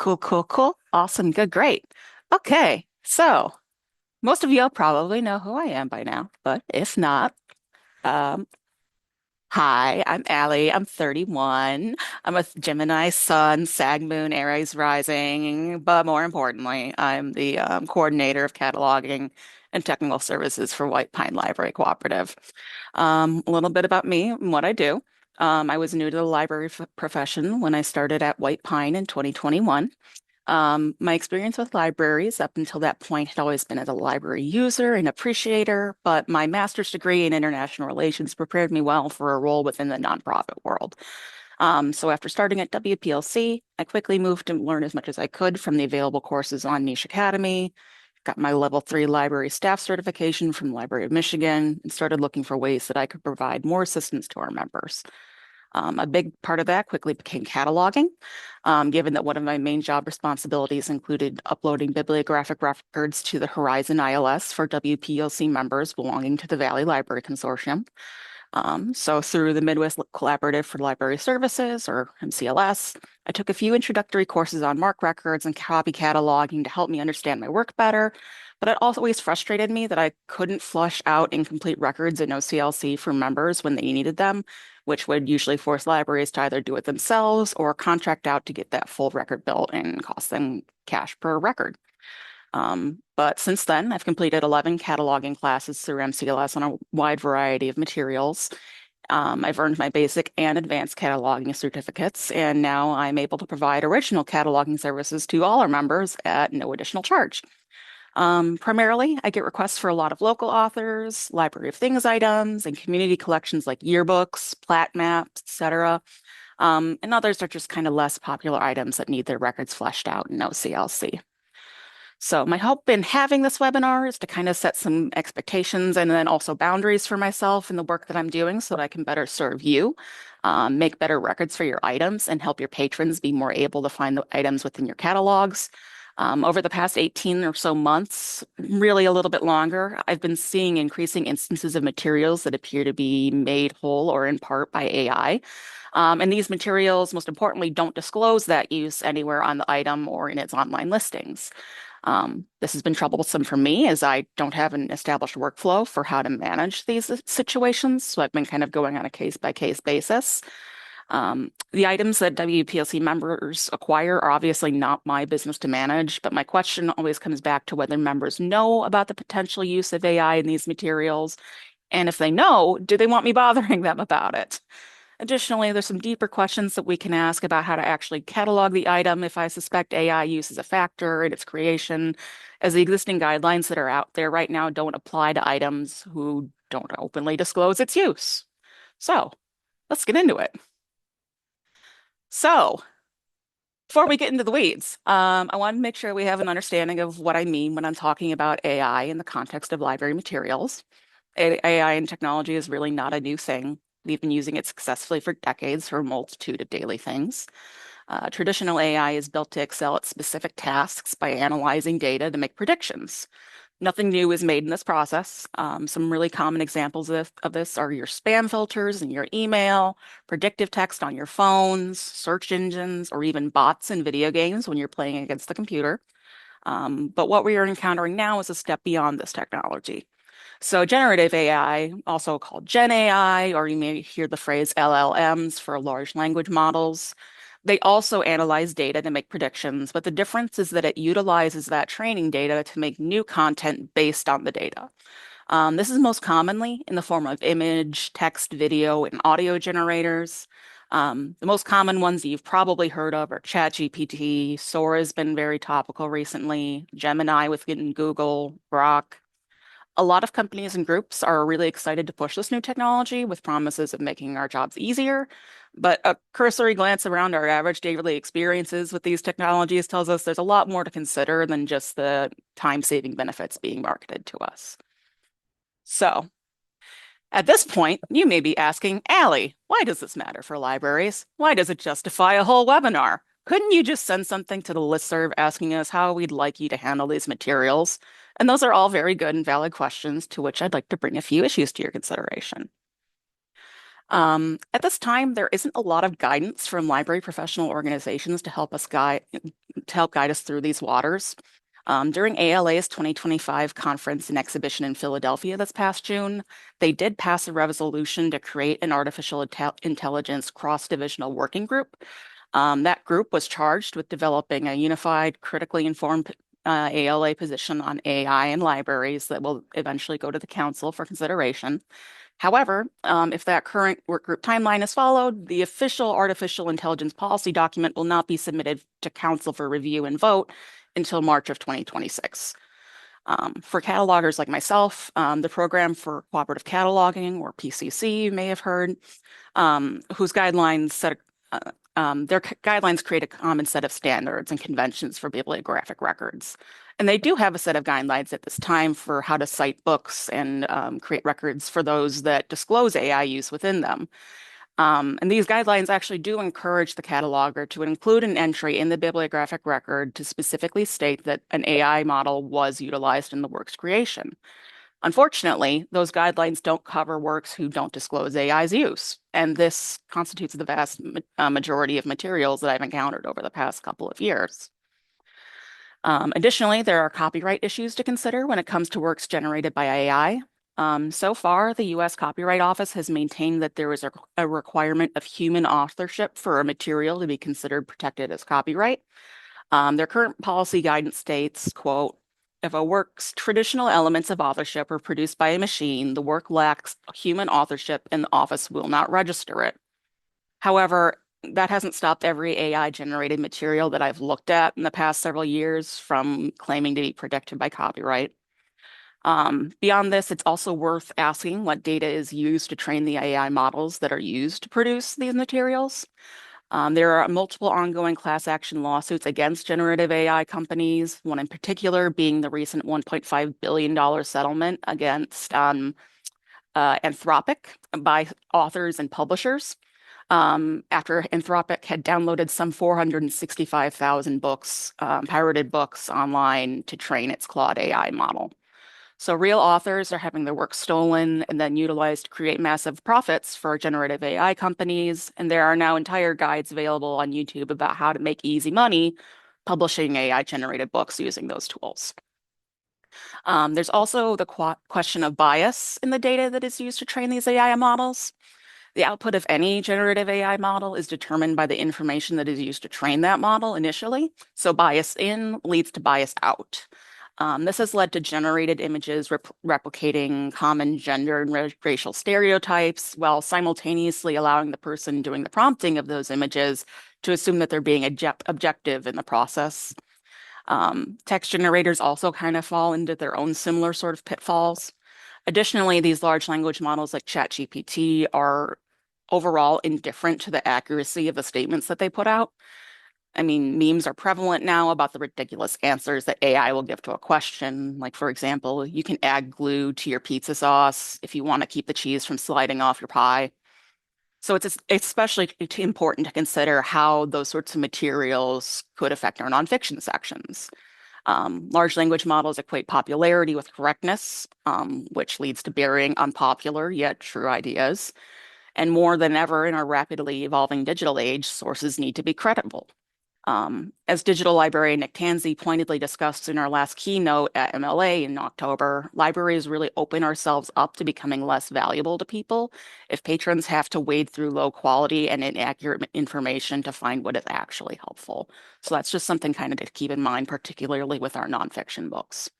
Cool, cool, cool. Awesome. Good, great. Okay. So most of y'all probably know who I am by now, but if not, um, hi, I'm Allie. I'm 31. I'm a Gemini Sun, Sag Moon, Aries Rising, but more importantly, I'm the coordinator of cataloging and technical services for White Pine Library Cooperative. A little bit about me and what I do. I was new to the library profession when I started at White Pine in 2021. My experience with libraries up until that point had always been as a library user and appreciator, but my master's degree in international relations prepared me well for a role within the nonprofit world. So after starting at WPLC, I quickly moved to learn as much as I could from the available courses on Niche Academy, got my level 3 library staff certification from the Library of Michigan, and started looking for ways that I could provide more assistance to our members. A big part of that quickly became cataloging, given that one of my main job responsibilities included uploading bibliographic records to the Horizon ILS for WPLC members belonging to the Valley Library Consortium. So through the Midwest Collaborative for Library Services, or MCLS, I took a few introductory courses on MARC records and copy cataloging to help me understand my work better. But it always frustrated me that I couldn't flush out incomplete records in OCLC for members when they needed them, which would usually force libraries to either do it themselves or contract out to get that full record built and cost them cash per record. But since then, I've completed 11 cataloging classes through MCLS on a wide variety of materials. I've earned my basic and advanced cataloging certificates, and now I'm able to provide original cataloging services to all our members at no additional charge. Primarily, I get requests for a lot of local authors, Library of Things items, and community collections like yearbooks, plat maps, etc. And others are just kind of less popular items that need their records fleshed out in OCLC. So my hope in having this webinar is to kind of set some expectations and then also boundaries for myself in the work that I'm doing so that I can better serve you, make better records for your items, and help your patrons be more able to find the items within your catalogs. Over the past 18 or so months, really a little bit longer, I've been seeing increasing instances of materials that appear to be made whole or in part by AI. And these materials, most importantly, don't disclose that use anywhere on the item or in its online listings. This has been troublesome for me as I don't have an established workflow for how to manage these situations. So I've been kind of going on a case by case basis. The items that WPLC members acquire are obviously not my business to manage, but my question always comes back to whether members know about the potential use of AI in these materials. And if they know, do they want me bothering them about it? Additionally, there's some deeper questions that we can ask about how to actually catalog the item if I suspect AI use is a factor in its creation, as the existing guidelines that are out there right now don't apply to items who don't openly disclose its use. So let's get into it. So before we get into the weeds, I want to make sure we have an understanding of what I mean when I'm talking about AI in the context of library materials. AI and technology is really not a new thing. We've been using it successfully for decades for a multitude of daily things. Traditional AI is built to excel at specific tasks by analyzing data to make predictions. Nothing new is made in this process. Some really common examples of this are your spam filters in your email, predictive text on your phones, search engines, or even bots in video games when you're playing against the computer. But what we are encountering now is a step beyond this technology. So generative AI, also called Gen AI, or you may hear the phrase LLMs for large language models. They also analyze data to make predictions, but the difference is that it utilizes that training data to make new content based on the data. This is most commonly in the form of image, text, video, and audio generators. The most common ones that you've probably heard of are ChatGPT, Sora has been very topical recently, Gemini within Google, Grok. A lot of companies and groups are really excited to push this new technology with promises of making our jobs easier. But a cursory glance around our average daily experiences with these technologies tells us there's a lot more to consider than just the time-saving benefits being marketed to us. So, at this point, you may be asking, Allie, why does this matter for libraries? Why does it justify a whole webinar? Couldn't you just send something to the listserv asking us how we'd like you to handle these materials? And those are all very good and valid questions to which I'd like to bring a few issues to your consideration. At this time, there isn't a lot of guidance from library professional organizations to help guide us through these waters. During ALA's 2025 conference and exhibition in Philadelphia this past June, they did pass a resolution to create an intelligence cross-divisional working group. That group was charged with developing a unified, critically informed ALA position on AI and libraries that will eventually go to the council for consideration. However, if that current workgroup timeline is followed, the official artificial intelligence policy document will not be submitted to council for review and vote until March of 2026. For catalogers like myself, the Program for Cooperative Cataloging, or PCC, you may have heard, whose guidelines their guidelines create a common set of standards and conventions for bibliographic records. And they do have a set of guidelines at this time for how to cite books and create records for those that disclose AI use within them. And these guidelines actually do encourage the cataloger to include an entry in the bibliographic record to specifically state that an AI model was utilized in the work's creation. Unfortunately, those guidelines don't cover works who don't disclose AI's use, and this constitutes the vast majority of materials that I've encountered over the past couple of years. Additionally, there are copyright issues to consider when it comes to works generated by AI. So far, the U.S. Copyright Office has maintained that there is a requirement of human authorship for a material to be considered protected as copyright. Their current policy guidance states, quote, if a work's traditional elements of authorship are produced by a machine, the work lacks human authorship and the office will not register it. However, that hasn't stopped every AI-generated material that I've looked at in the past several years from claiming to be protected by copyright. Beyond this, it's also worth asking what data is used to train the AI models that are used to produce these materials. There are multiple ongoing class action lawsuits against generative AI companies, one in particular being the recent $1.5 billion settlement against Anthropic by authors and publishers. After Anthropic had downloaded some 465,000 books, pirated books online to train its Claude AI model. So real authors are having their work stolen and then utilized to create massive profits for generative AI companies. And there are now entire guides available on YouTube about how to make easy money publishing AI-generated books using those tools. There's also the question of bias in the data that is used to train these AI models. The output of any generative AI model is determined by the information that is used to train that model initially. So bias in leads to bias out. This has led to generated images replicating common gender and racial stereotypes while simultaneously allowing the person doing the prompting of those images to assume that they're being objective in the process. Text generators also kind of fall into their own similar sort of pitfalls. Additionally, these large language models like ChatGPT are overall indifferent to the accuracy of the statements that they put out. I mean, memes are prevalent now about the ridiculous answers that AI will give to a question. Like, for example, you can add glue to your pizza sauce if you want to keep the cheese from sliding off your pie. So it's especially important to consider how those sorts of materials could affect our nonfiction sections. Large language models equate popularity with correctness, which leads to burying unpopular yet true ideas. And more than ever in our rapidly evolving digital age, sources need to be credible. As digital librarian Nick Tansey pointedly discussed in our last keynote at MLA in October, libraries really open ourselves up to becoming less valuable to people if patrons have to wade through low quality and inaccurate information to find what is actually helpful. So that's just something kind of to keep in mind, particularly with our nonfiction books.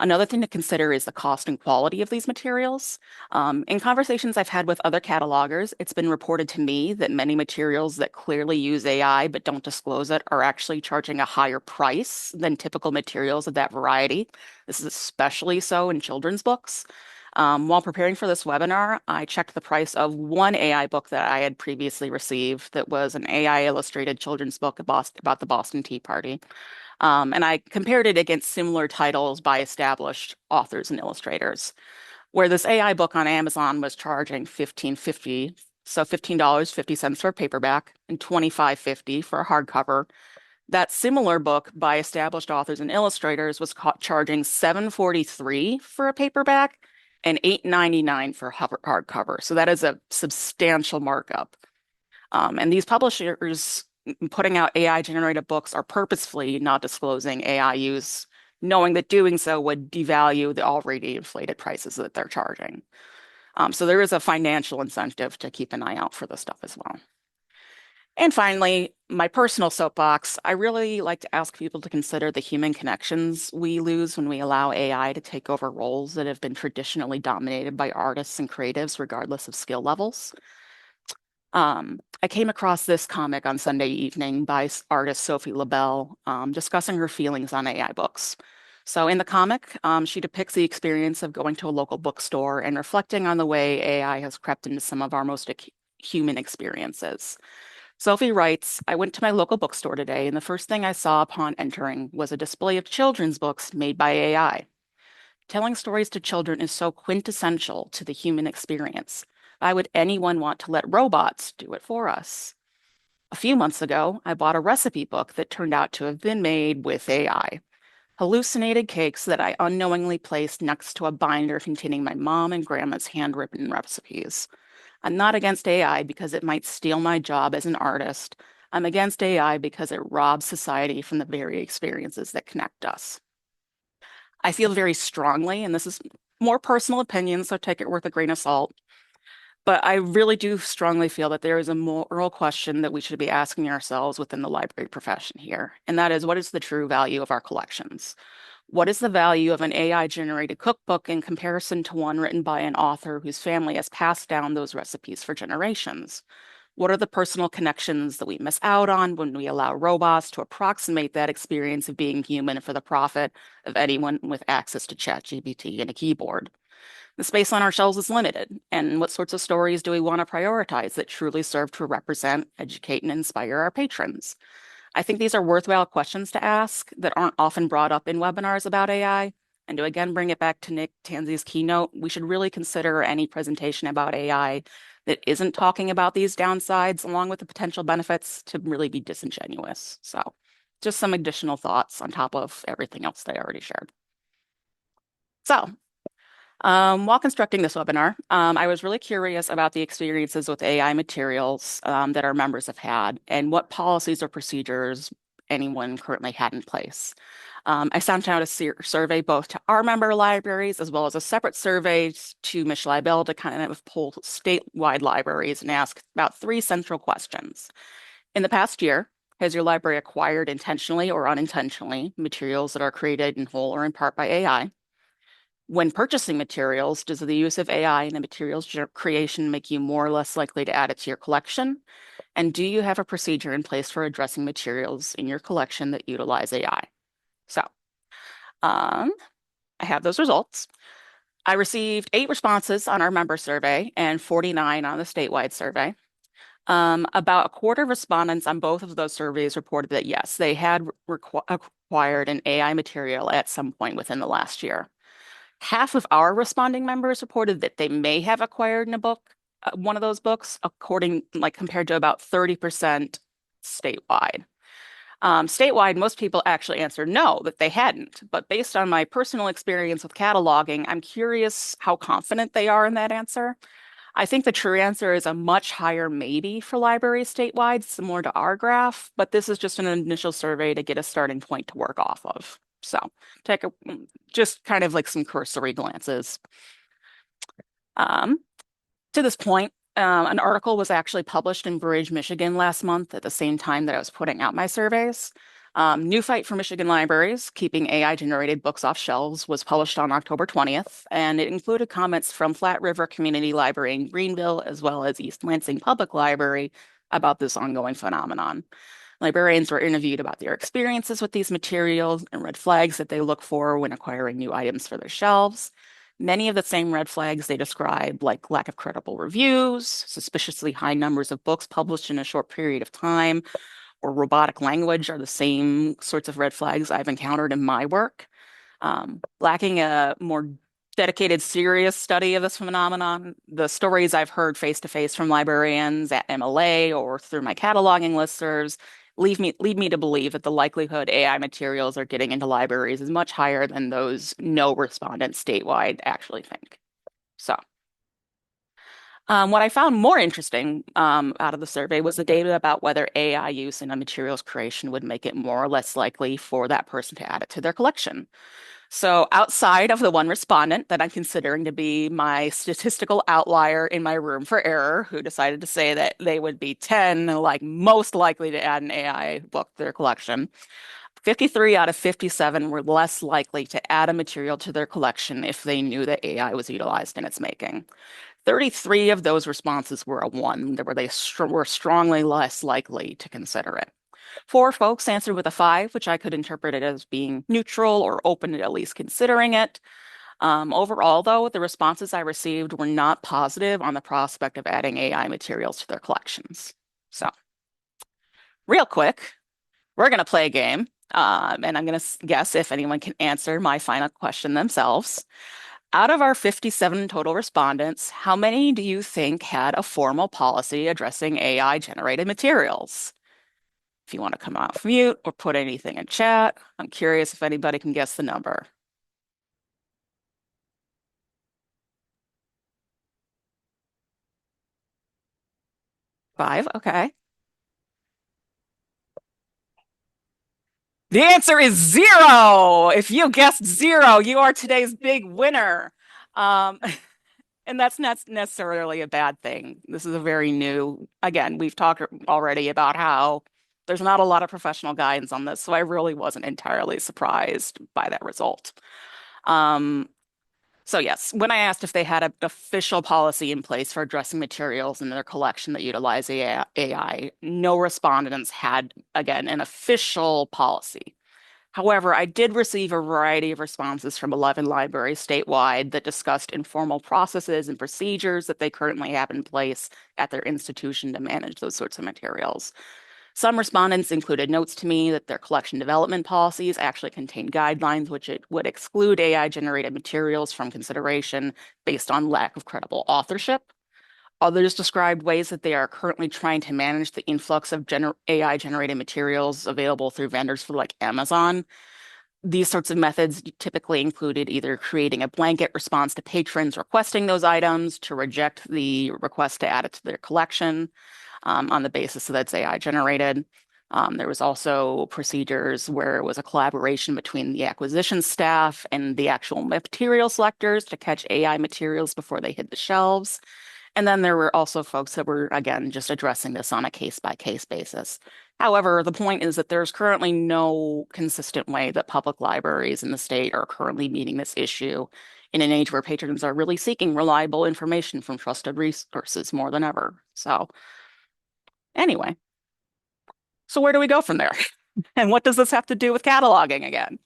Another thing to consider is the cost and quality of these materials. In conversations I've had with other catalogers, it's been reported to me that many materials that clearly use AI but don't disclose it are actually charging a higher price than typical materials of that variety. This is especially so in children's books. While preparing for this webinar, I checked the price of one AI book that I had previously received that was an AI illustrated children's book about the Boston Tea Party. And I compared it against similar titles by established authors and illustrators, where this AI book on Amazon was charging $15.50, so $15.50 for a paperback and $25.50 for a hardcover. That similar book by established authors and illustrators was charging $7.43 for a paperback and $8.99 for hardcover. So that is a substantial markup. And these publishers putting out AI generated books are purposefully not disclosing AI use, knowing that doing so would devalue the already inflated prices that they're charging. So there is a financial incentive to keep an eye out for this stuff as well. And finally, my personal soapbox, I really like to ask people to consider the human connections we lose when we allow AI to take over roles that have been traditionally dominated by artists and creatives, regardless of skill levels. I came across this comic on Sunday evening by artist Sophie LaBelle, discussing her feelings on AI books. So in the comic, she depicts the experience of going to a local bookstore and reflecting on the way AI has crept into some of our most human experiences. Sophie writes, I went to my local bookstore today, and the first thing I saw upon entering was a display of children's books made by AI. Telling stories to children is so quintessential to the human experience. Why would anyone want to let robots do it for us? A few months ago, I bought a recipe book that turned out to have been made with AI. Hallucinated cakes that I unknowingly placed next to a binder containing my mom and grandma's handwritten recipes. I'm not against AI because it might steal my job as an artist. I'm against AI because it robs society from the very experiences that connect us. I feel very strongly, and this is more personal opinion, so take it with a grain of salt. But I really do strongly feel that there is a moral question that we should be asking ourselves within the library profession here. And that is, what is the true value of our collections? What is the value of an AI generated cookbook in comparison to one written by an author whose family has passed down those recipes for generations? What are the personal connections that we miss out on when we allow robots to approximate that experience of being human for the profit of anyone with access to ChatGPT and a keyboard? The space on our shelves is limited, and what sorts of stories do we want to prioritize that truly serve to represent, educate, and inspire our patrons? I think these are worthwhile questions to ask that aren't often brought up in webinars about AI. And to again bring it back to Nick Tanzi's keynote, we should really consider any presentation about AI that isn't talking about these downsides along with the potential benefits to really be disingenuous. So just some additional thoughts on top of everything else that I already shared. So while constructing this webinar, I was really curious about the experiences with AI materials that our members have had and what policies or procedures anyone currently had in place. I sent out a survey both to our member libraries as well as a separate survey to Mich Libel to kind of pull statewide libraries and ask about three central questions. In the past year, has your library acquired intentionally or unintentionally materials that are created in whole or in part by AI? When purchasing materials, does the use of AI in the materials creation make you more or less likely to add it to your collection? And do you have a procedure in place for addressing materials in your collection that utilize AI? So, I have those results. I received 8 responses on our member survey and 49 on the statewide survey. About a quarter of respondents on both of those surveys reported that yes, they had acquired an AI material at some point within the last year. Half of our responding members reported that they may have acquired in a book, one of those books, compared to about 30% statewide. Statewide, most people actually answered no, that they hadn't. But based on my personal experience with cataloging, I'm curious how confident they are in that answer. I think the true answer is a much higher maybe for libraries statewide, similar to our graph, but this is just an initial survey to get a starting point to work off of. So take just kind of like some cursory glances. Um, to this point, an article was actually published in Bridge, Michigan last month at the same time that I was putting out my surveys. New Fight for Michigan Libraries, Keeping AI-Generated Books Off Shelves, was published on October 20th, and it included comments from Flat River Community Library in Greenville, as well as East Lansing Public Library about this ongoing phenomenon. Librarians were interviewed about their experiences with these materials and red flags that they look for when acquiring new items for their shelves. Many of the same red flags they described, like lack of credible reviews, suspiciously high numbers of books published in a short period of time, or robotic language, are the same sorts of red flags I've encountered in my work. Lacking a more dedicated, serious study of this phenomenon, the stories I've heard face to face from librarians at MLA or through my cataloging listservs lead me to believe that the likelihood AI materials are getting into libraries is much higher than those no respondents statewide actually think. So, what I found more interesting out of the survey was the data about whether AI use in a materials creation would make it more or less likely for that person to add it to their collection. So, outside of the one respondent that I'm considering to be my statistical outlier in my room for error, who decided to say that they would be 10, like most likely to add an AI book to their collection, 53 out of 57 were less likely to add a material to their collection if they knew that AI was utilized in its making. 33 of those responses were a one, where they were strongly less likely to consider it. Four folks answered with a five, which I could interpret it as being neutral or open to at least considering it. Overall, though, the responses I received were not positive on the prospect of adding AI materials to their collections. So, real quick, we're going to play a game, and I'm going to guess if anyone can answer my final question themselves. Out of our 57 total respondents, how many do you think had a formal policy addressing AI generated materials? If you want to come off mute or put anything in chat, I'm curious if anybody can guess the number. Five, okay. The answer is zero. If you guessed zero, you are today's big winner. Um, and that's not necessarily a bad thing. This is a very new, again, we've talked already about how there's not a lot of professional guidance on this, so I really wasn't entirely surprised by that result. Um, So yes, when I asked if they had an official policy in place for addressing materials in their collection that utilize AI, no respondents had, again, an official policy. However, I did receive a variety of responses from 11 libraries statewide that discussed informal processes and procedures that they currently have in place at their institution to manage those sorts of materials. Some respondents included notes to me that their collection development policies actually contain guidelines which it would exclude AI-generated materials from consideration based on lack of credible authorship. Others described ways that they are currently trying to manage the influx of AI-generated materials available through vendors for like Amazon. These sorts of methods typically included either creating a blanket response to patrons requesting those items to reject the request to add it to their collection on the basis that it's AI generated. There was also procedures where it was a collaboration between the acquisition staff and the actual material selectors to catch AI materials before they hit the shelves. And then there were also folks that were, again, just addressing this on a case-by-case basis. However, the point is that there's currently no consistent way that public libraries in the state are currently meeting this issue in an age where patrons are really seeking reliable information from trusted resources more than ever. So anyway, so where do we go from there? And what does this have to do with cataloging again?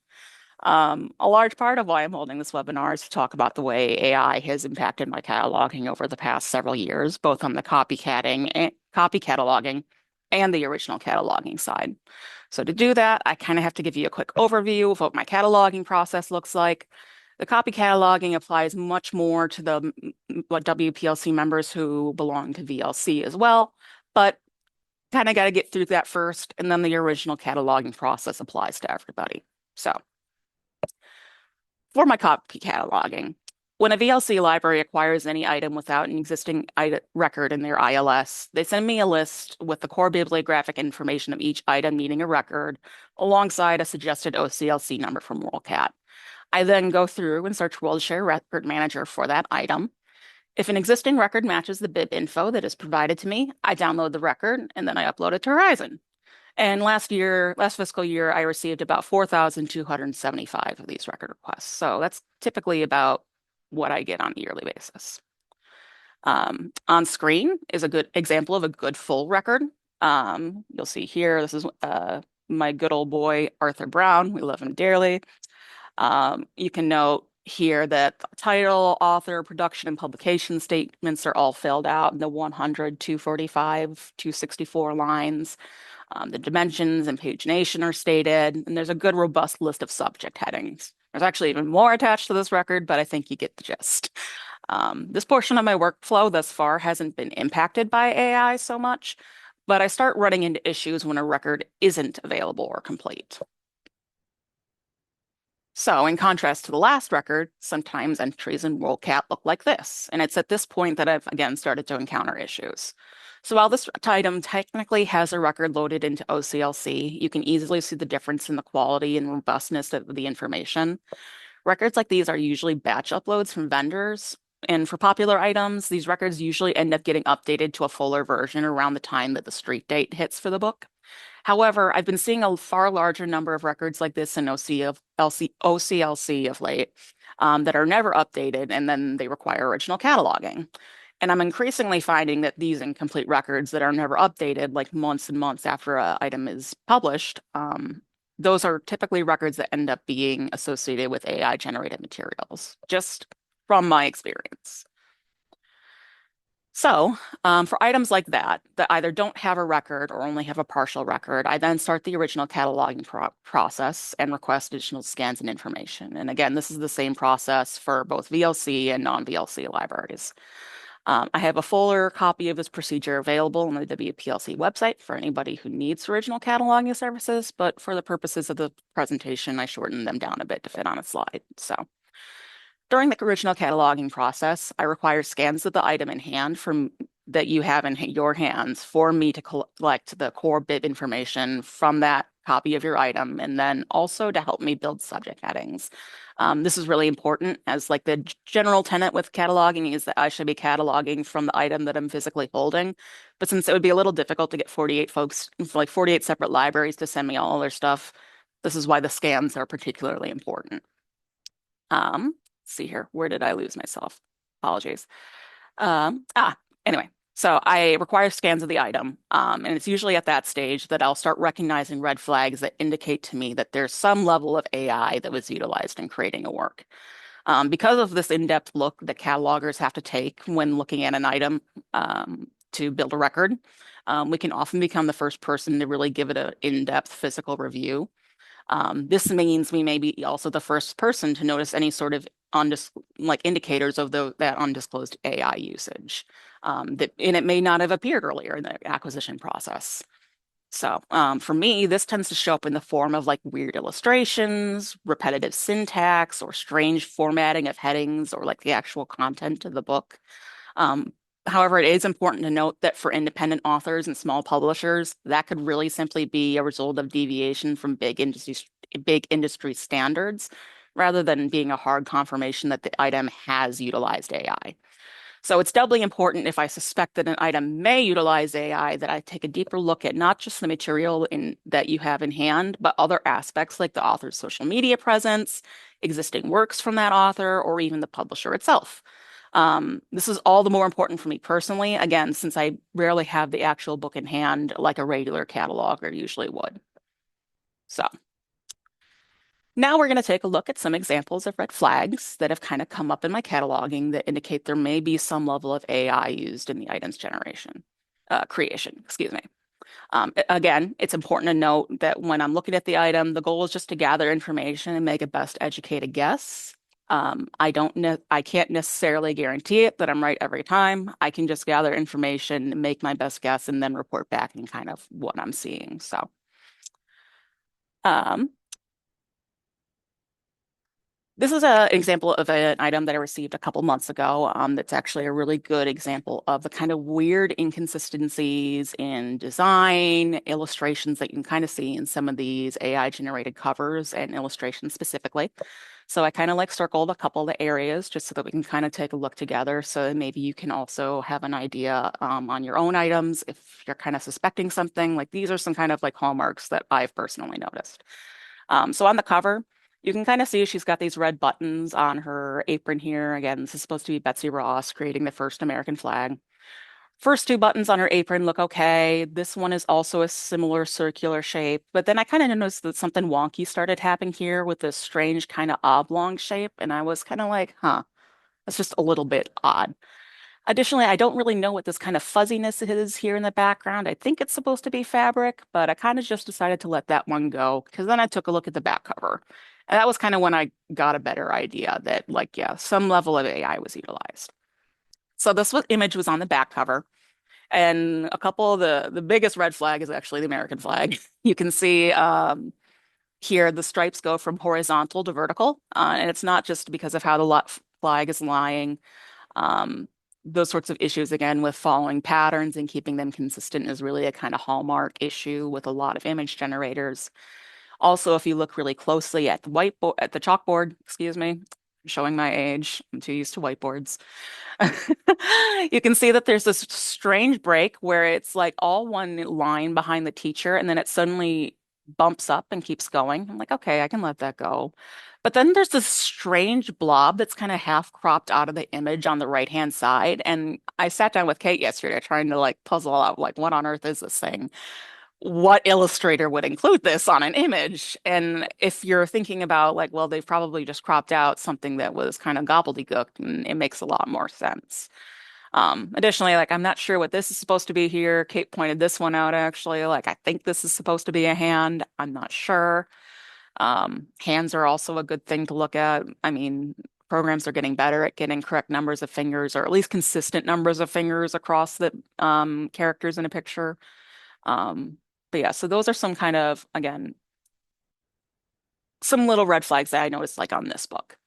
A large part of why I'm holding this webinar is to talk about the way AI has impacted my cataloging over the past several years, both on the copy cataloging and the original cataloging side. So to do that, I kind of have to give you a quick overview of what my cataloging process looks like. The copy cataloging applies much more to the WPLC members who belong to VLC as well, but kind of got to get through that first, and then the original cataloging process applies to everybody. So for my copy cataloging, when a VLC library acquires any item without an existing record in their ILS, they send me a list with the core bibliographic information of each item needing a record, alongside a suggested OCLC number from WorldCat. I then go through and search WorldShare Record Manager for that item. If an existing record matches the bib info that is provided to me, I download the record and then I upload it to Horizon. And last fiscal year, I received about 4,275 of these record requests. So that's typically about what I get on a yearly basis. On screen is a good example of a good full record. You'll see here, this is my good old boy, Arthur Brown. We love him dearly. You can note here that the title, author, production, and publication statements are all filled out in the 100, 245, 264 lines. The dimensions and pagination are stated, and there's a good robust list of subject headings. There's actually even more attached to this record, but I think you get the gist. This portion of my workflow thus far hasn't been impacted by AI so much, but I start running into issues when a record isn't available or complete. So, in contrast to the last record, sometimes entries in WorldCat look like this. And it's at this point that I've again started to encounter issues. So, while this item technically has a record loaded into OCLC, you can easily see the difference in the quality and robustness of the information. Records like these are usually batch uploads from vendors. And for popular items, these records usually end up getting updated to a fuller version around the time that the street date hits for the book. However, I've been seeing a far larger number of records like this in OCLC of late that are never updated and then they require original cataloging. And I'm increasingly finding that these incomplete records that are never updated, like months and months after an item is published, those are typically records that end up being associated with AI generated materials, just from my experience. So, for items like that either don't have a record or only have a partial record, I then start the original cataloging process and request additional scans and information. And again, this is the same process for both VLC and non-VLC libraries. I have a fuller copy of this procedure available on the WPLC website for anybody who needs original cataloging services, but for the purposes of the presentation, I shortened them down a bit to fit on a slide. So. During the original cataloging process, I require scans of the item in hand from that you have in your hands for me to collect the core bib information from that copy of your item, and then also to help me build subject headings. This is really important as like the general tenet with cataloging is that I should be cataloging from the item that I'm physically holding. But since it would be a little difficult to get 48 folks, like 48 separate libraries to send me all their stuff, this is why the scans are particularly important. Let's see here. Where did I lose myself? Apologies. Um, ah, anyway, so I require scans of the item, and it's usually at that stage that I'll start recognizing red flags that indicate to me that there's some level of AI that was utilized in creating a work. Because of this in-depth look that catalogers have to take when looking at an item to build a record, we can often become the first person to really give it an in-depth physical review. This means we may be also the first person to notice any sort of like indicators of that undisclosed AI usage. And it may not have appeared earlier in the acquisition process. So for me, this tends to show up in the form of like weird illustrations, repetitive syntax, or strange formatting of headings or like the actual content of the book. Um, However, it is important to note that for independent authors and small publishers, that could really simply be a result of deviation from big industry standards, rather than being a hard confirmation that the item has utilized AI. So it's doubly important if I suspect that an item may utilize AI that I take a deeper look at not just the material that you have in hand, but other aspects like the author's social media presence, existing works from that author, or even the publisher itself. This is all the more important for me personally, again, since I rarely have the actual book in hand like a regular cataloger usually would. So now we're going to take a look at some examples of red flags that have kind of come up in my cataloging that indicate there may be some level of AI used in the items creation, excuse me. Again, it's important to note that when I'm looking at the item, the goal is just to gather information and make a best educated guess. I can't necessarily guarantee it that I'm right every time. I can just gather information, make my best guess, and then report back and kind of what I'm seeing. So, um, this is an example of an item that I received a couple months ago. That's actually a really good example of the kind of weird inconsistencies in design, illustrations that you can kind of see in some of these AI generated covers and illustrations specifically. So I kind of like circled a couple of the areas just so that we can kind of take a look together. So maybe you can also have an idea on your own items if you're kind of suspecting something. Like these are some kind of like hallmarks that I've personally noticed. So on the cover, you can kind of see she's got these red buttons on her apron here. Again, this is supposed to be Betsy Ross creating the first American flag. First two buttons on her apron look okay. This one is also a similar circular shape, but then I kind of noticed that something wonky started happening here with this strange kind of oblong shape, and I was kind of like, huh, that's just a little bit odd. Additionally, I don't really know what this kind of fuzziness is here in the background. I think it's supposed to be fabric, but I kind of just decided to let that one go because then I took a look at the back cover. And that was kind of when I got a better idea that, like, yeah, some level of AI was utilized. So image was on the back cover. And a couple of the biggest red flag is actually the American flag. You can see here the stripes go from horizontal to vertical, and it's not just because of how the flag is lying. Um, those sorts of issues, again, with following patterns and keeping them consistent is really a kind of hallmark issue with a lot of image generators. Also, if you look really closely at the whiteboard, at the chalkboard, excuse me, showing my age, I'm too used to whiteboards. You can see that there's this strange break where it's like all one line behind the teacher, and then it suddenly bumps up and keeps going. I'm like, okay, I can let that go. But then there's this strange blob that's kind of half cropped out of the image on the right-hand side. And I sat down with Kate yesterday trying to like puzzle out like what on earth is this thing? What illustrator would include this on an image? And if you're thinking about like, well, they've probably just cropped out something that was kind of gobbledygook, and it makes a lot more sense. Additionally, like I'm not sure what this is supposed to be here. Kate pointed this one out actually. Like I think this is supposed to be a hand. I'm not sure. Hands are also a good thing to look at. I mean, programs are getting better at getting correct numbers of fingers, or at least consistent numbers of fingers across the characters in a picture. Um, but yeah, so those are some kind of, again, some little red flags that I noticed like on this book.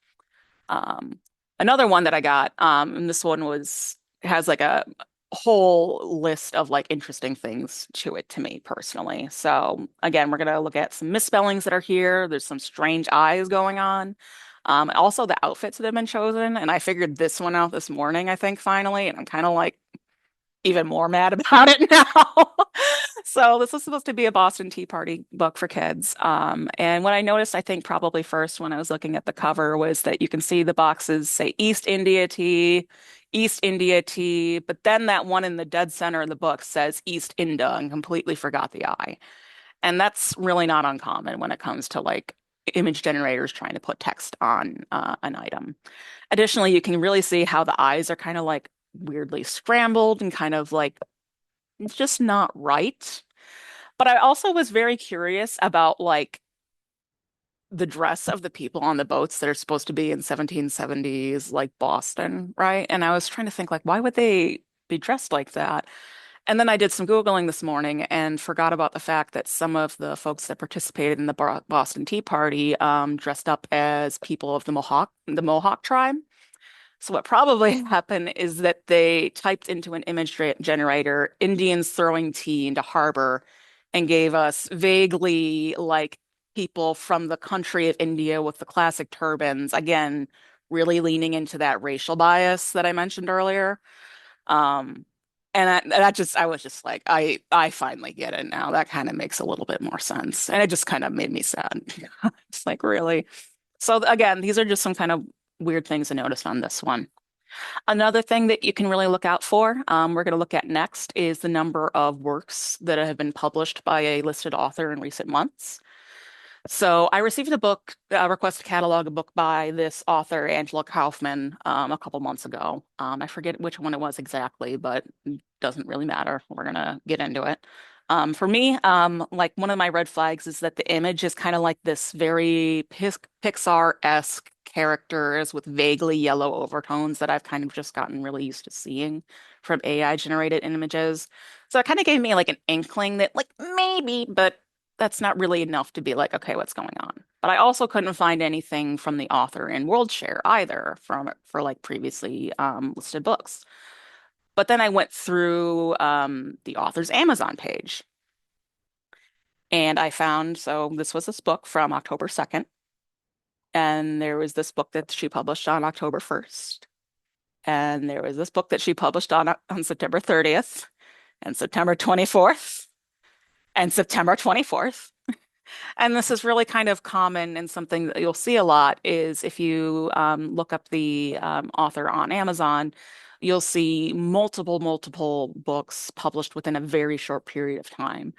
Um, Another one that I got, and this one was has like a whole list of like interesting things to it to me personally. So again, we're gonna look at some misspellings that are here. There's some strange eyes going on. Also the outfits that have been chosen, and I figured this one out this morning, I think finally, and I'm kind of like even more mad about it now. So this was supposed to be a Boston Tea Party book for kids. And what I noticed, I think probably first when I was looking at the cover was that you can see the boxes say East India Tea, but then that one in the dead center of the book says East India and completely forgot the I. And that's really not uncommon when it comes to like image generators trying to put text on an item. Additionally, you can really see how the eyes are kind of like weirdly scrambled and kind of like it's just not right. But I also was very curious about like the dress of the people on the boats that are supposed to be in 1770s like Boston, right? And I was trying to think like why would they be dressed like that? And then I did some Googling this morning and forgot about the fact that some of the folks that participated in the Boston Tea Party dressed up as people of the Mohawk tribe. So what probably happened is that they typed into an image generator Indians throwing tea into harbor and gave us vaguely like people from the country of India with the classic turbans, again, really leaning into that racial bias that I mentioned earlier. Um, and that just I was just like I finally get it now. That kind of makes a little bit more sense. And it just kind of made me sad. It's like really. So again, these are just some kind of weird things I noticed on this one. Another thing that you can really look out for, we're going to look at next, is the number of works that have been published by a listed author in recent months. So I received a request to catalog a book by this author, Angela Kaufman, a couple months ago. I forget which one it was exactly, but it doesn't really matter. We're gonna get into it. For me, like one of my red flags is that the image is kind of like this very Pixar-esque characters with vaguely yellow overtones that I've kind of just gotten really used to seeing from AI generated images. So it kind of gave me like an inkling that like maybe, but that's not really enough to be like, okay, what's going on? But I also couldn't find anything from the author in WorldShare either from for like previously listed books. But then I went through the author's Amazon page and I found, so this book from October 2nd, and there was this book that she published on October 1st, and there was this book that she published on September 30th, and September 24th, and September 24th. And this is really kind of common and something that you'll see a lot is if you look up the author on Amazon, you'll see multiple books published within a very short period of time.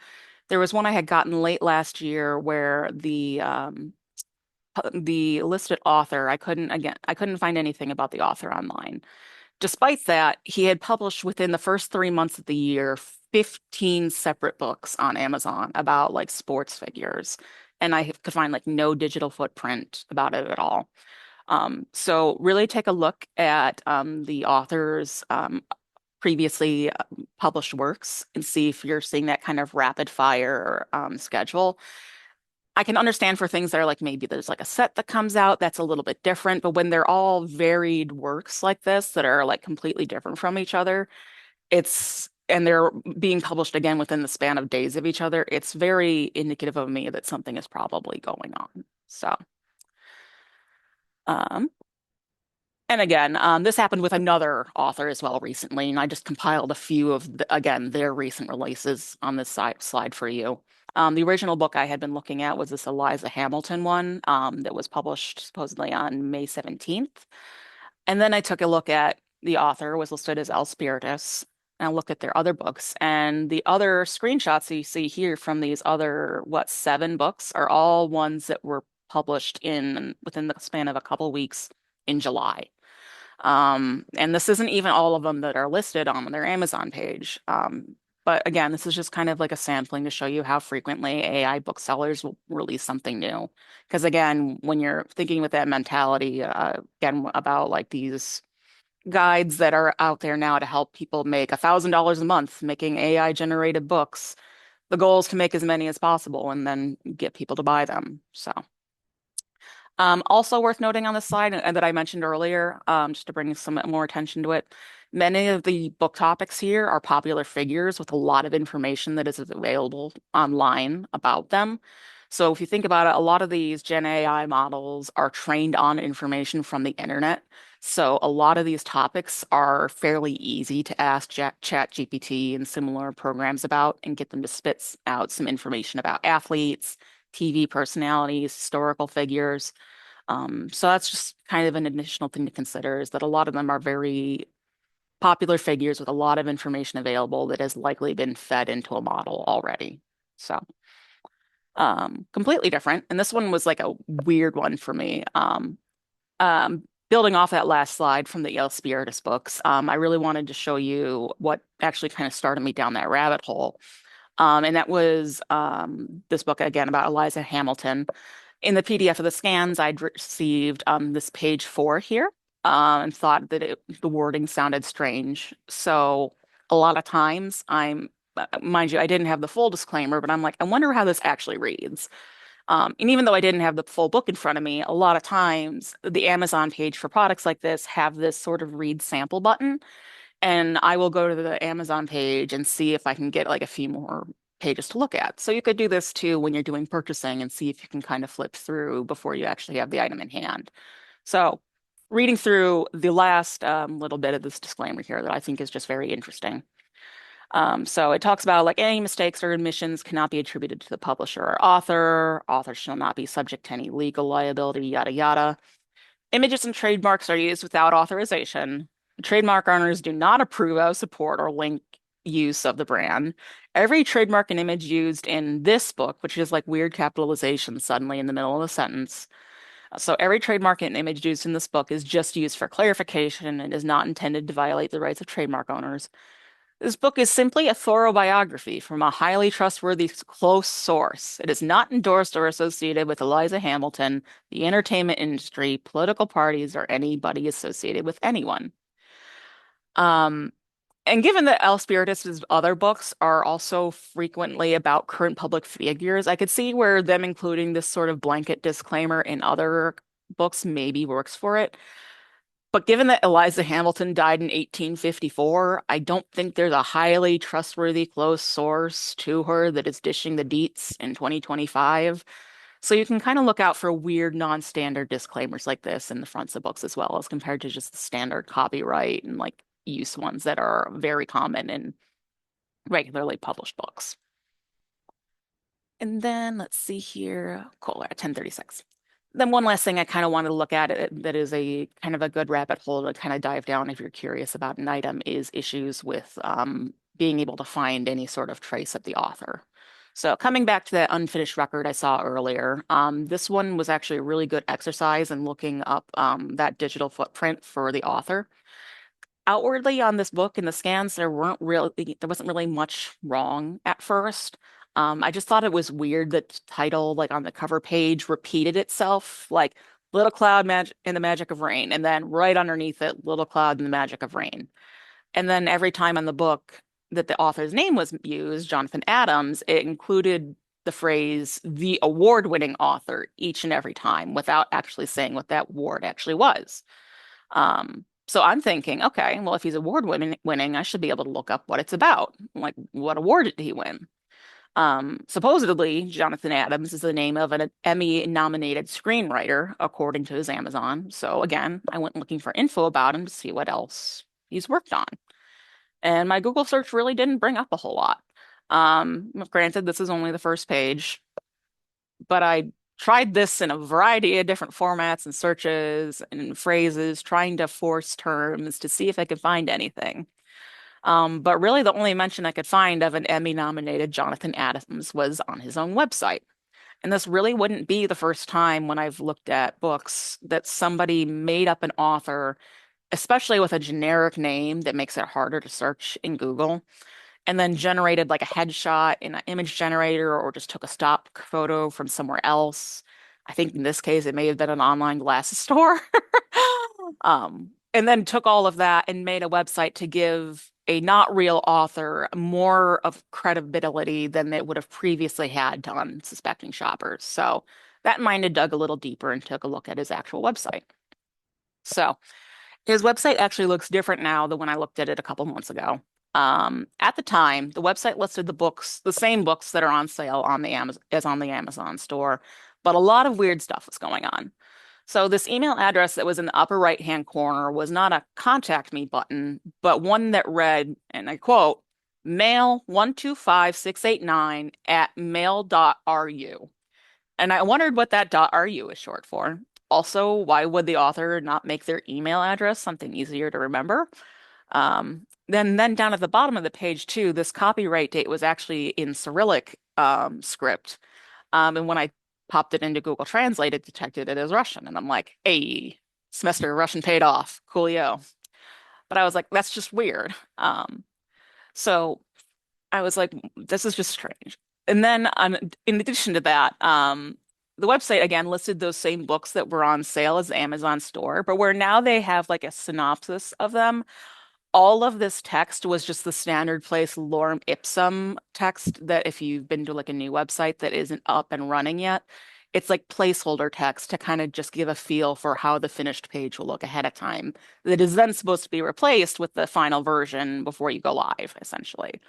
There was one I had gotten late last year where the listed author, I couldn't find anything about the author online. Despite that, he had published within the first 3 months of the year 15 separate books on Amazon about like sports figures. And I could find like no digital footprint about it at all. So really take a look at the author's previously published works and see if you're seeing that kind of rapid fire schedule. I can understand for things that are like maybe there's like a set that comes out that's a little bit different, but when they're all varied works like this that are like completely different from each other, and they're being published again within the span of days of each other, it's very indicative of me that something is probably going on. So, um, and again, this happened with another author as well recently, and I just compiled a few of again their recent releases on this slide for you. The original book I had been looking at was this Eliza Hamilton one that was published supposedly on May 17th. And then I took a look at the author was listed as El Spiritus, and I looked at their other books, and the other screenshots that you see here from these other, what, 7 books are all ones that were published in within the span of a couple weeks in July. And this isn't even all of them that are listed on their Amazon page. But again, this is just kind of like a sampling to show you how frequently AI booksellers will release something new. Because again, when you're thinking with that mentality, again, about like these guides that are out there now to help people make $1,000 a month making AI generated books, the goal is to make as many as possible and then get people to buy them. So. Also worth noting on this slide, and that I mentioned earlier, just to bring some more attention to it, many of the book topics here are popular figures with a lot of information that is available online about them. So if you think about it, a lot of these Gen AI models are trained on information from the internet. So a lot of these topics are fairly easy to ask Chat GPT and similar programs about and get them to spit out some information about athletes, TV personalities, historical figures. So that's just kind of an additional thing to consider is that a lot of them are very popular figures with a lot of information available that has likely been fed into a model already. So, completely different. And this one was like a weird one for me. Building off that last slide from the El Spiritus books, I really wanted to show you what actually kind of started me down that rabbit hole. And that was this book again about Eliza Hamilton. In the PDF of the scans, I'd received this page 4 here and thought that the wording sounded strange. So a lot of times mind you, I didn't have the full disclaimer, but I'm like, I wonder how this actually reads. And even though I didn't have the full book in front of me, a lot of times the Amazon page for products like this have this sort of read sample button. And I will go to the Amazon page and see if I can get like a few more pages to look at. So you could do this too when you're doing purchasing and see if you can kind of flip through before you actually have the item in hand. So reading through the last little bit of this disclaimer here that I think is just very interesting. So it talks about like any mistakes or omissions cannot be attributed to the publisher or author. Authors shall not be subject to any legal liability, yada yada. Images and trademarks are used without authorization. Trademark owners do not approve of, support, or link use of the brand. Every trademark and image used in this book, which is like weird capitalization suddenly in the middle of the sentence. So every trademark and image used in this book is just used for clarification and is not intended to violate the rights of trademark owners. This book is simply a thorough biography from a highly trustworthy, close source. It is not endorsed or associated with Eliza Hamilton, the entertainment industry, political parties, or anybody associated with anyone. Um, and given that El Spiritus's other books are also frequently about current public figures, I could see where them including this sort of blanket disclaimer in other books maybe works for it. But given that Eliza Hamilton died in 1854, I don't think there's a highly trustworthy close source to her that is dishing the deets in 2025. So you can kind of look out for weird non-standard disclaimers like this in the fronts of books as well as compared to just the standard copyright and like use ones that are very common in regularly published books. And then let's see here. Cool, we're at 10:36. Then one last thing I kind of wanted to look at that is a kind of a good rabbit hole to kind of dive down if you're curious about an item is issues with being able to find any sort of trace of the author. So coming back to that unfinished record I saw earlier, this one was actually a really good exercise in looking up that digital footprint for the author. Outwardly on this book in the scans, there wasn't really much wrong at first. I just thought it was weird that the title, like on the cover page, repeated itself, like Little Cloud Magic and the Magic of Rain, and then right underneath it, Little Cloud and the Magic of Rain. And then every time on the book that the author's name was used, Jonathan Adams, it included the phrase the award-winning author each and every time without actually saying what that award actually was. So I'm thinking, okay, well, if he's award winning, I should be able to look up what it's about. Like, what award did he win? Supposedly, Jonathan Adams is the name of an Emmy-nominated screenwriter, according to his Amazon. So again, I went looking for info about him to see what else he's worked on. And my Google search really didn't bring up a whole lot. Granted, this is only the first page, but I tried this in a variety of different formats and searches and phrases, trying to force terms to see if I could find anything. But really, the only mention I could find of an Emmy-nominated Jonathan Adams was on his own website. And this really wouldn't be the first time when I've looked at books that somebody made up an author, especially with a generic name that makes it harder to search in Google, and then generated like a headshot in an image generator or just took a stock photo from somewhere else. I think in this case, it may have been an online glasses store. And then took all of that and made a website to give a not real author more of credibility than they would have previously had to unsuspecting shoppers. So that in mind, I dug a little deeper and took a look at his actual website. So his website actually looks different now than when I looked at it a couple months ago. At the time, the website listed the books, the same books that are on sale on the Amazon as on the Amazon store, but a lot of weird stuff was going on. So this email address that was in the upper right-hand corner was not a contact me button, but one that read, and I quote, mail125689 at mail.ru. And I wondered what that .ru is short for. Also, why would the author not make their email address something easier to remember? Then down at the bottom of the page too, this copyright date was actually in Cyrillic script. And when I popped it into Google Translate, it detected it as Russian. And I'm like, hey, semester Russian paid off. Coolio. But I was like, that's just weird. So I was like, this is just strange. And then in addition to that, the website again listed those same books that were on sale as the Amazon store, but where now they have like a synopsis of them, all of this text was just the standard place lorem ipsum text that if you've been to like a new website that isn't up and running yet, it's like placeholder text to kind of just give a feel for how the finished page will look ahead of time. That is then supposed to be replaced with the final version before you go live, essentially.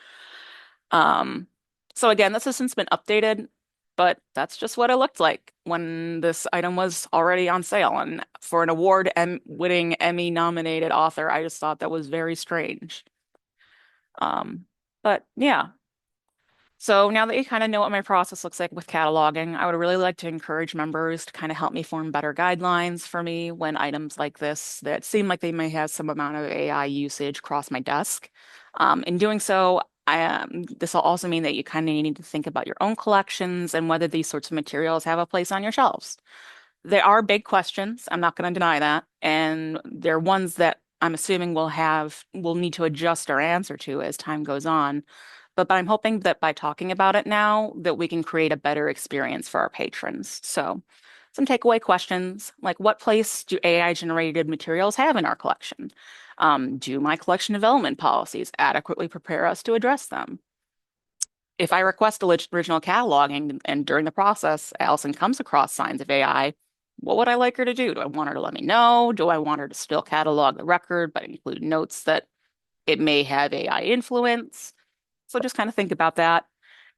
Um, so again, this has since been updated, but that's just what it looked like when this item was already on sale. And for an award-winning Emmy-nominated author, I just thought that was very strange. But yeah, so now that you kind of know what my process looks like with cataloging, I would really like to encourage members to kind of help me form better guidelines for me when items like this that seem like they may have some amount of AI usage cross my desk. In doing so, this will also mean that you kind of need to think about your own collections and whether these sorts of materials have a place on your shelves. There are big questions. I'm not going to deny that. And they're ones that I'm assuming we'll need to adjust our answer to as time goes on. But I'm hoping that by talking about it now, that we can create a better experience for our patrons. So some takeaway questions, like what place do AI generated materials have in our collection? Do my collection development policies adequately prepare us to address them? If I request original cataloging and during the process, Allison comes across signs of AI, what would I like her to do? Do I want her to let me know? Do I want her to still catalog the record but include notes that it may have AI influence? So just kind of think about that.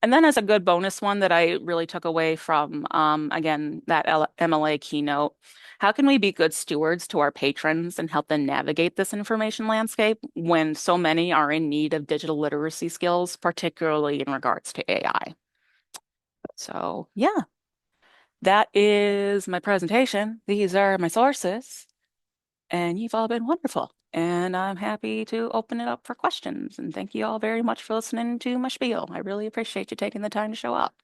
And then as a good bonus one that I really took away from, again, that MLA keynote, how can we be good stewards to our patrons and help them navigate this information landscape when so many are in need of digital literacy skills, particularly in regards to AI? So yeah, that is my presentation. These are my sources, and you've all been wonderful. And I'm happy to open it up for questions. And thank you all very much for listening to my spiel. I really appreciate you taking the time to show up.